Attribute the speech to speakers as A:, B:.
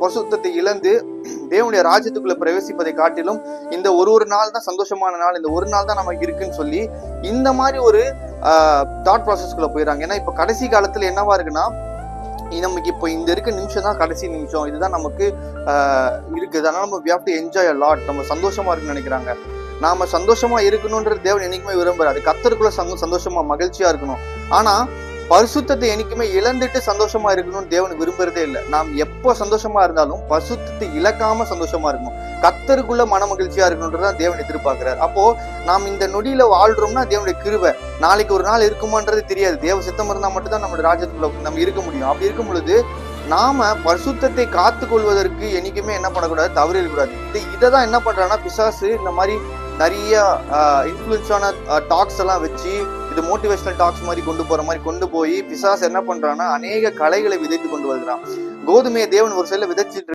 A: பரிசுத்தத்தை இழந்து தேவனுடைய ராஜ்யத்துக்குள்ள பிரவேசிப்பதை காட்டிலும் இந்த ஒரு நாள் தான் சந்தோஷமான நாள், இந்த ஒரு நாள் தான் நமக்கு இருக்குன்னு சொல்லி இந்த மாதிரி ஒரு தாட் ப்ராசஸ்குள்ள போயிடறாங்க. ஏன்னா இப்ப கடைசி காலத்துல என்னவா இருக்குன்னா, நமக்கு இப்போ இந்த இருக்க நிமிஷம் தான் கடைசி நிமிஷம், இதுதான் நமக்கு இருக்குது, அதனால நம்ம we have to enjoy a lot, நம்ம சந்தோஷமா இருக்குன்னு நினைக்கிறாங்க. நாம சந்தோஷமா இருக்கணும்ன்றது தேவன் என்னைக்குமே விரும்புறாரு. கர்த்தருக்குள்ள சந்தோஷமா மகிழ்ச்சியா இருக்கணும். ஆனா பரிசுத்தத்தை என்னைக்குமே இழந்துட்டு சந்தோஷமா இருக்கணும்னு தேவன் விரும்புறதே இல்லை. நாம் எப்போ சந்தோஷமா இருந்தாலும் பரிசுத்தத்தை இழக்காம சந்தோஷமா இருக்கணும், கர்த்தருக்குள்ள மன மகிழ்ச்சியா இருக்கணும்ன்றதான் தேவன் எதிர்பார்க்கிறார். அப்போ நாம் இந்த நொடியில வாழ்றோம்னா தேவனுடைய கிருபை, நாளைக்கு ஒரு நாள் இருக்குமான்றது தெரியாது. தேவ சித்தம் இருந்தா மட்டும்தான் நம்மளுடைய ராஜ்யத்துக்குள்ள நம்ம இருக்க முடியும். அப்படி இருக்கும் பொழுது நாம பரிசுத்தத்தை காத்து கொள்வதற்கு என்னைக்குமே என்ன பண்ணக்கூடாது, தவறிடக்கூடாது. இதைதான் என்ன பண்றாங்கன்னா பிசாசு இந்த மாதிரி நிறைய இன்ஃப்ளூயன்ஸான டாக்ஸ் எல்லாம் வச்சு இது மோட்டிவேஷனல் டாக்ஸ் மாதிரி கொண்டு போய் பிசாசு என்ன பண்றான்னா அநேக கலைகளை விதைத்து கொண்டு வருகிறான். கோதுமையை தேவன் ஒரு சில விதைச்சிட்டு